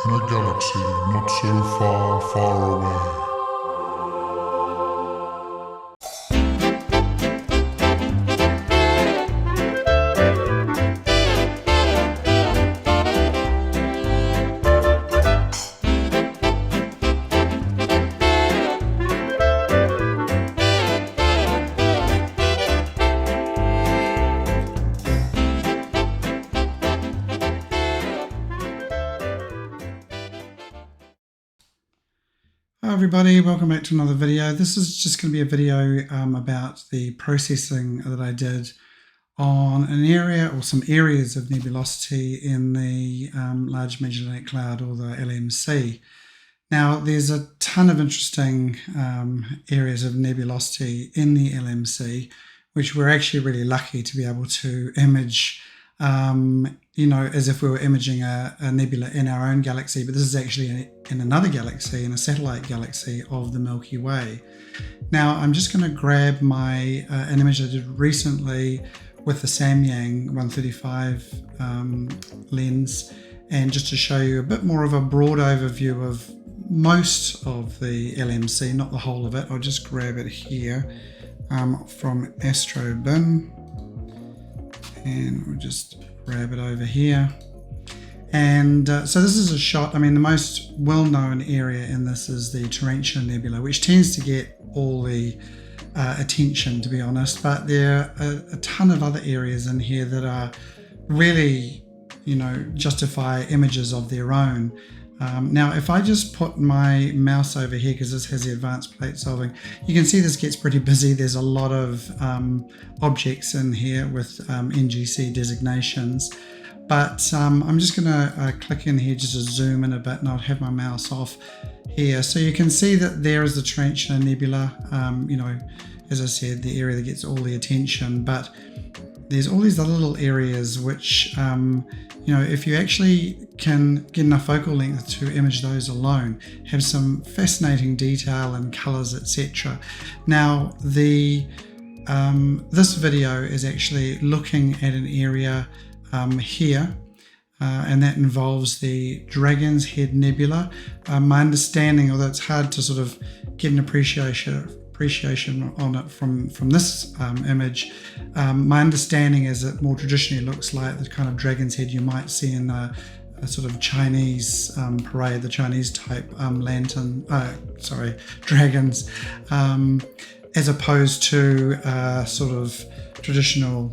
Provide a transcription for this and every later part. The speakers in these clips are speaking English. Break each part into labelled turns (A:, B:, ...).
A: in a galaxy not so far, far away.
B: Hi everybody, welcome back to another video. This is just going to be a video about the processing that I did on an area or some areas of nebulosity in the Large Magellanic Cloud, or the LMC. Now there's a ton of interesting areas of nebulosity in the LMC, which we're actually really lucky to be able to image as if we were imaging a nebula in our own galaxy, but this is actually in another galaxy, in a satellite galaxy of the Milky Way. Now I'm just going to grab an image I did recently with the Samyang 135 lens, and just to show you a bit more of a broad overview of most of the LMC, not the whole of it. I'll just grab it here from Astrobin, and we'll just grab it over here. And so this is a shot. I mean, the most well-known area in this is the Tarantula Nebula, which tends to get all the attention, to be honest, but there are a ton of other areas in here that are really, justify images of their own. Now, if I just put my mouse over here, because this has the advanced plate solving, you can see this gets pretty busy. There's a lot of objects in here with NGC designations, but I'm just going to click in here just to zoom in a bit, and I'll have my mouse off here. So you can see that there is the Tarantula Nebula, as I said, the area that gets all the attention, but there's all these other little areas which, if you actually can get enough focal length to image those alone, have some fascinating detail and colors, etc. Now, this video is actually looking at an area here, and that involves the Dragon's Head Nebula. My understanding, although it's hard to sort of get an appreciation on it from this image, my understanding is it more traditionally looks like the kind of dragon's head you might see in a sort of Chinese parade, the Chinese type dragons, as opposed to sort of traditional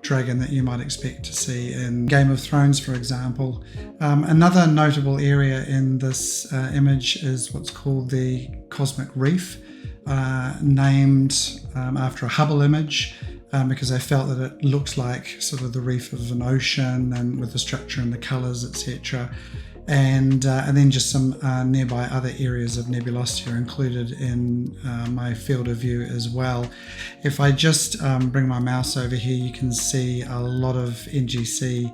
B: dragon that you might expect to see in Game of Thrones, for example. Another notable area in this image is what's called the Cosmic Reef, named after a Hubble image, because I felt that it looks like sort of the reef of an ocean, and with the structure and the colors, etc. And then just some nearby other areas of nebulosity are included in my field of view as well. If I just bring my mouse over here, you can see a lot of NGC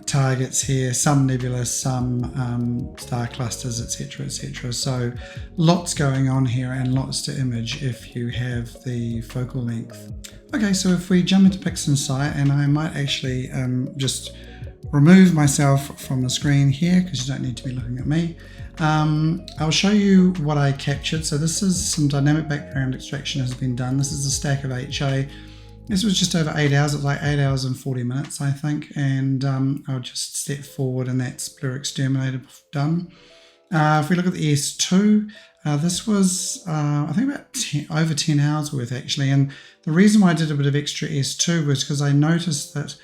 B: targets here, some nebulous, some star clusters, etc, etc. So lots going on here and lots to image if you have the focal length. Okay, so if we jump into Pixinsight, and I might actually just remove myself from the screen here, because you don't need to be looking at me. I'll show you what I captured. So this is some dynamic background extraction has been done. This is a stack of HA. This was just over 8 hours. It was like 8 hours and 40 minutes, I think. And I'll just step forward, and that's Blur Exterminator done. If we look at the S2, this was, I think, about over 10 hours worth, actually. And the reason why I did a bit of extra S2 was because I noticed that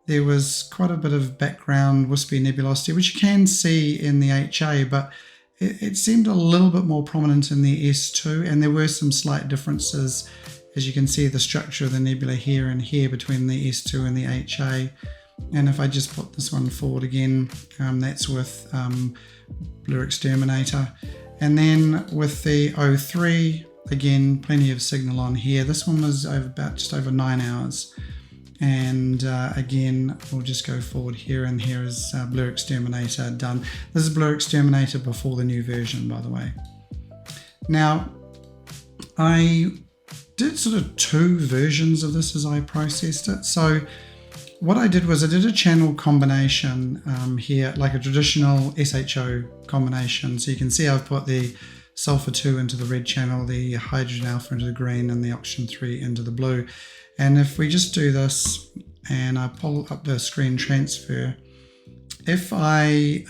B: there was quite a bit of background wispy nebulosity, which you can see in the HA, but it seemed a little bit more prominent in the S2, and there were some slight differences. As you can see, the structure of the nebula here and here between the S2 and the HA. And if I just put this one forward again, that's with Blur Exterminator. And then with the O3, again, plenty of signal on here. This one was just over 9 hours. And again, we'll just go forward here, and here is Blur Exterminator done. This is Blur Exterminator before the new version, by the way. Now, I did sort of two versions of this as I processed it. So what I did was I did a channel combination here, like a traditional SHO combination. So you can see I've put the sulfur 2 into the red channel, the hydrogen alpha into the green, and the oxygen 3 into the blue. And if we just do this and I pull up the screen transfer, if I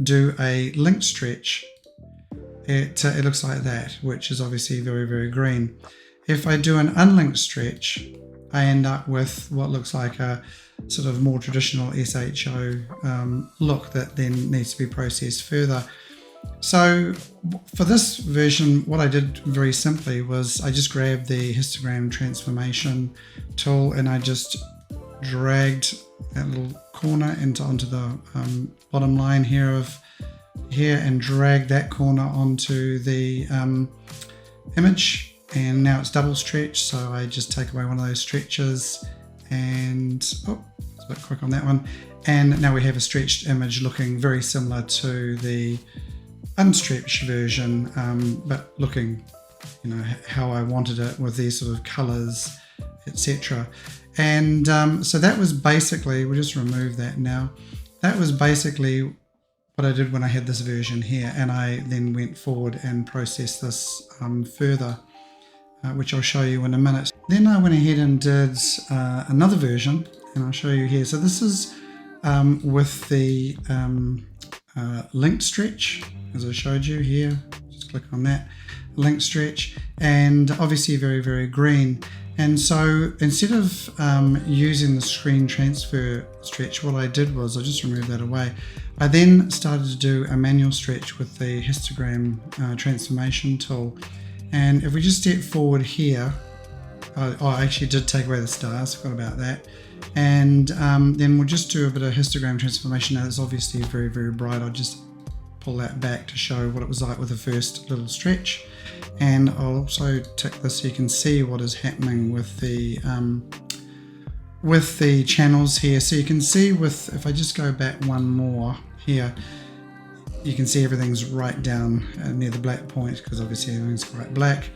B: do a link stretch, it looks like that, which is obviously very, very green. If I do an unlinked stretch, I end up with what looks like a sort of more traditional SHO look that then needs to be processed further. So for this version, what I did very simply was I just grabbed the histogram transformation tool and I just dragged that little corner onto the bottom line here and dragged that corner onto the image, and now it's double stretched. So I just take away one of those stretches and it's a bit quick on that one, and now we have a stretched image looking very similar to the unstretched version, but looking, you know, how I wanted it with these sort of colors, etc. And so that was basically, we'll just remove that now. That was basically what I did when I had this version here, and I then went forward and processed this further, which I'll show you in a minute. Then I went ahead and did another version, and I'll show you here. So this is with the linked stretch, as I showed you here. Just click on that, link stretch, and obviously very, very green. And so instead of using the screen transfer stretch, what I did was I just removed that away. I then started to do a manual stretch with the histogram transformation tool. And if we just step forward here, I actually did take away the stars, forgot about that. And then we'll just do a bit of histogram transformation. Now it's obviously very, very bright. I'll just pull that back to show what it was like with the first little stretch. And I'll also tick this so you can see what is happening with the channels here. So you can see if I just go back one more here, you can see everything's right down near the black point, because obviously everything's quite black.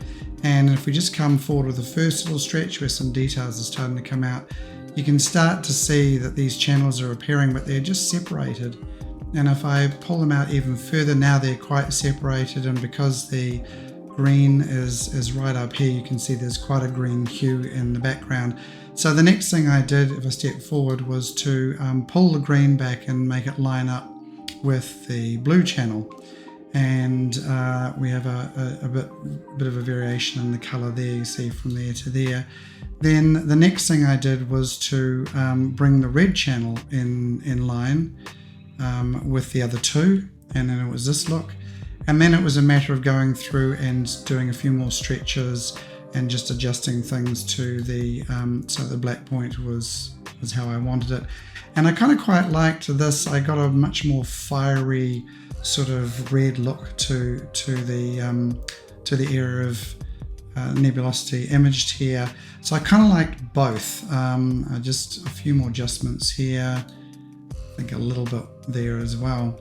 B: And if we just come forward with the first little stretch where some details are starting to come out, you can start to see that these channels are appearing, but they're just separated. And if I pull them out even further, now they're quite separated, and because the green is right up here, you can see there's quite a green hue in the background. So the next thing I did, if I step forward, was to pull the green back and make it line up with the blue channel. And we have a bit of a variation in the color there, you see from there to there. Then the next thing I did was to bring the red channel in line with the other two, and then it was this look. And then it was a matter of going through and doing a few more stretches and just adjusting things to the so the black point was how I wanted it. And I kind of quite liked this. I got a much more fiery sort of red look to the area of nebulosity imaged here. So I kind of liked both. Just a few more adjustments here. I think a little bit there as well.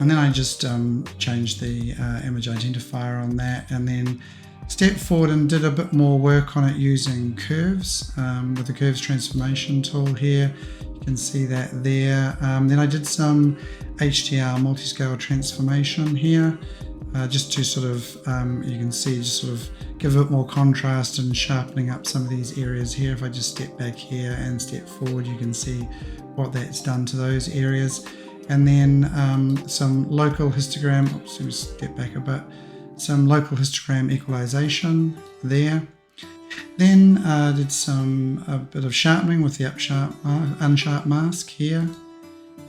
B: And then I just changed the image identifier on that, and then stepped forward and did a bit more work on it using curves with the curves transformation tool here. You can see that there. Then I did some HDR multi-scale transformation here, just to sort of, you can see, just sort of give a bit more contrast and sharpening up some of these areas here. If I just step back here and step forward, you can see what that's done to those areas. And then some local histogram, oops, let me step back a bit, some local histogram equalization there. Then did a bit of sharpening with the unsharp mask here.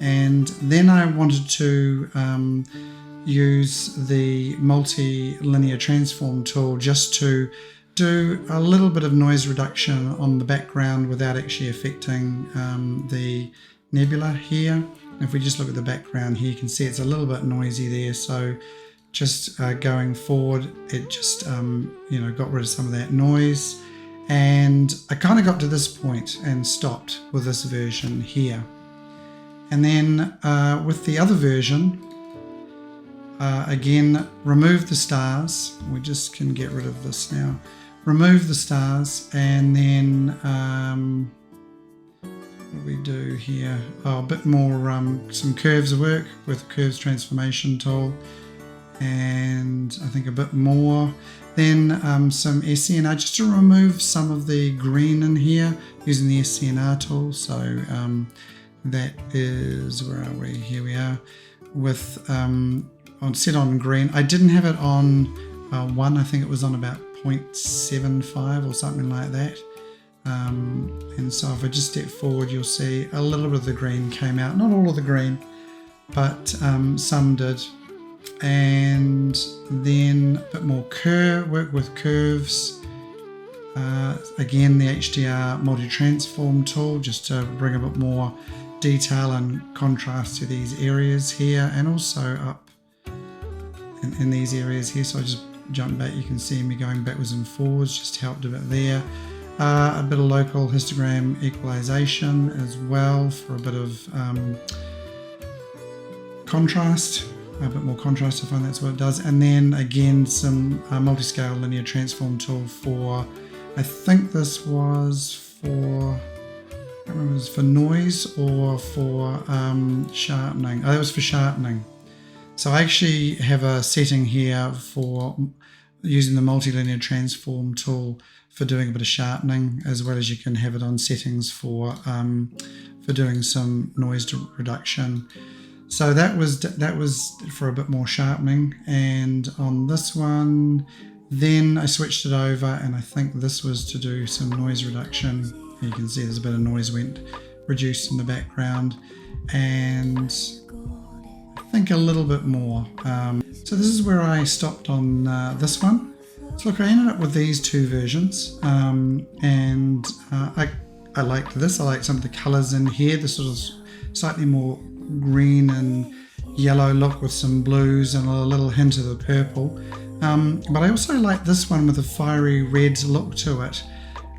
B: And then I wanted to use the multi-linear transform tool just to do a little bit of noise reduction on the background without actually affecting the nebula here. If we just look at the background here, you can see it's a little bit noisy there. So just going forward, it just got rid of some of that noise. And I kind of got to this point and stopped with this version here. And then with the other version, again, remove the stars. We just can get rid of this now. Remove the stars, and then what we do here? Oh, a bit more, some curves work with the curves transformation tool, and I think a bit more. Then some SCNR, just to remove some of the green in here using the SCNR tool. So that is, where are we? Here we are with set on green. I didn't have it on 1, I think it was on about 0.75 or something like that. And so if I just step forward, you'll see a little bit of the green came out. Not all of the green, but some did. And then a bit more work with curves. Again, the HDR multi-transform tool, just to bring a bit more detail and contrast to these areas here, and also up in these areas here. So I just jump back, you can see me going backwards and forwards, just helped a bit there. A bit of local histogram equalization as well for a bit of contrast, a bit more contrast. I find that's what it does. And then again, some multi-scale linear transform tool for, I think this was for, I can't remember if it was for noise or for sharpening. Oh, that was for sharpening. So I actually have a setting here for using the multilinear transform tool for doing a bit of sharpening, as well as you can have it on settings for doing some noise reduction. So that was for a bit more sharpening. And on this one, then I switched it over, and I think this was to do some noise reduction. You can see there's a bit of noise went reduced in the background, and I think a little bit more. So this is where I stopped on this one. So look, I ended up with these two versions, and I liked this. I liked some of the colors in here, the sort of slightly more green and yellow look with some blues and a little hint of the purple. But I also like this one with a fiery red look to it.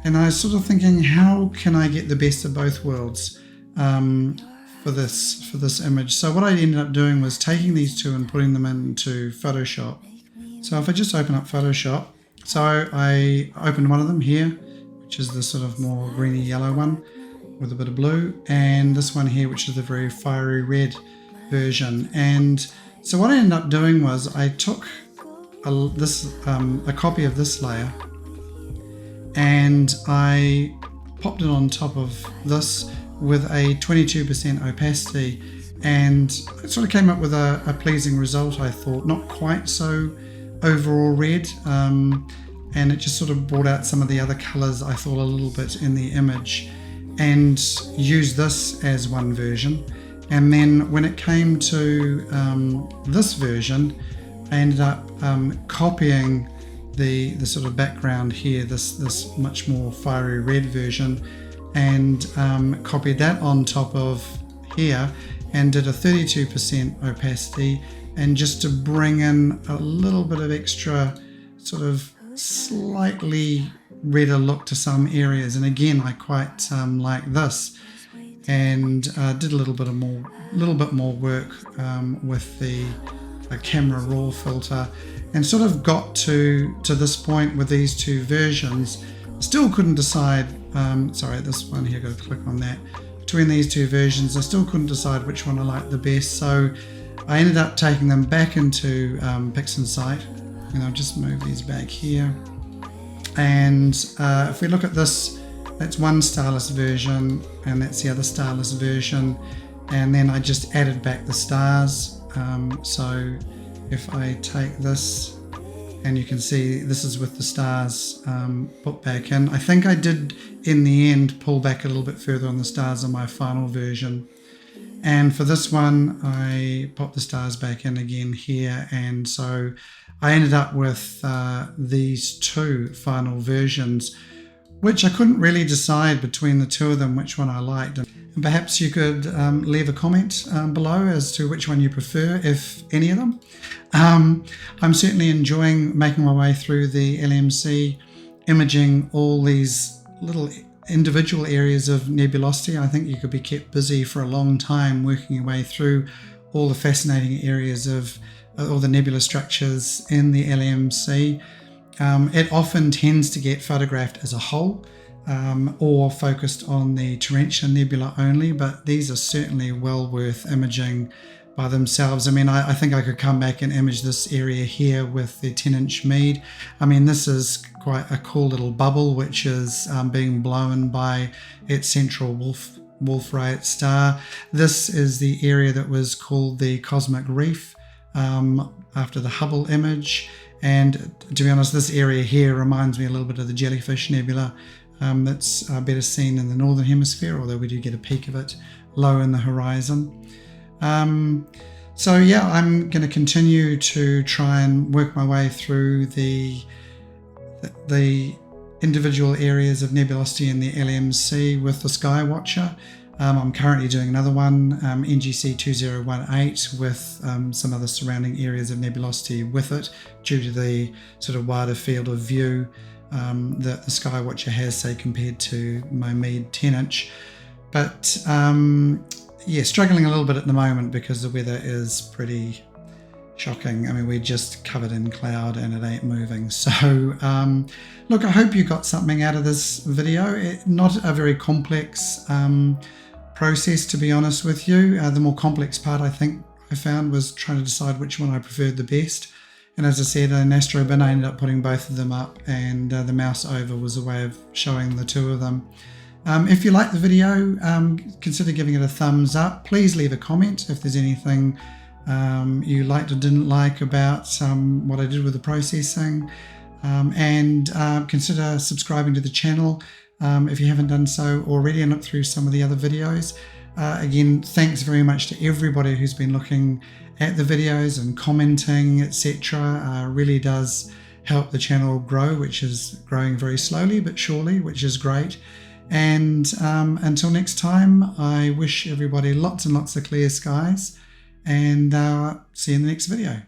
B: And I was sort of thinking, how can I get the best of both worlds for this image? So what I ended up doing was taking these two and putting them into Photoshop. So if I just open up Photoshop, so I opened one of them here, which is the sort of more greeny yellow one with a bit of blue, and this one here, which is the very fiery red version. And so what I ended up doing was I took a copy of this layer, and I popped it on top of this with a 22% opacity, and it sort of came up with a pleasing result, I thought. Not quite so overall red, and it just sort of brought out some of the other colors, I thought, a little bit in the image, and used this as one version. And then when it came to this version, I ended up copying the sort of background here, this much more fiery red version, and copied that on top of here, and did a 32% opacity, and just to bring in a little bit of extra sort of slightly redder look to some areas. And again, I quite like this, and did a little bit more work with the camera raw filter, and sort of got to this point with these two versions. Still couldn't decide, sorry, this one here, got to click on that. Between these two versions, I still couldn't decide which one I liked the best, so I ended up taking them back into Pixinsight, and I'll just move these back here. And if we look at this, that's one starless version, and that's the other starless version, and then I just added back the stars. So if I take this, and you can see this is with the stars put back in. I think I did in the end pull back a little bit further on the stars on my final version. And for this one, I popped the stars back in again here, and so I ended up with these two final versions, which I couldn't really decide between the two of them which one I liked. And perhaps you could leave a comment below as to which one you prefer, if any of them. I'm certainly enjoying making my way through the LMC, imaging all these little individual areas of nebulosity. I think you could be kept busy for a long time working your way through all the fascinating areas of all the nebula structures in the LMC. It often tends to get photographed as a whole, or focused on the Tarantula Nebula only, but these are certainly well worth imaging by themselves. I mean, I think I could come back and image this area here with the 10-inch Meade. I mean, this is quite a cool little bubble which is being blown by its central Wolf-Rayet star. This is the area that was called the Cosmic Reef after the Hubble image. And to be honest, this area here reminds me a little bit of the Jellyfish Nebula that's better seen in the northern hemisphere, although we do get a peek of it low in the horizon. So yeah, I'm going to continue to try and work my way through the individual areas of nebulosity in the LMC with the SkyWatcher. I'm currently doing another one, NGC 2018, with some other surrounding areas of nebulosity with it, due to the sort of wider field of view that the SkyWatcher has, say, compared to my Meade 10-inch. But yeah, struggling a little bit at the moment because the weather is pretty shocking. I mean, we're just covered in cloud and it ain't moving. So look, I hope you got something out of this video. Not a very complex process, to be honest with you. The more complex part, I think, I found was trying to decide which one I preferred the best. And as I said, in AstroBin, I ended up putting both of them up, and the mouse over was a way of showing the two of them. If you liked the video, consider giving it a thumbs up. Please leave a comment if there's anything you liked or didn't like about what I did with the processing. And consider subscribing to the channel if you haven't done so already, and look through some of the other videos. Again, thanks very much to everybody who's been looking at the videos and commenting, etc. Really does help the channel grow, which is growing very slowly but surely, which is great. And until next time, I wish everybody lots and lots of clear skies, and see you in the next video.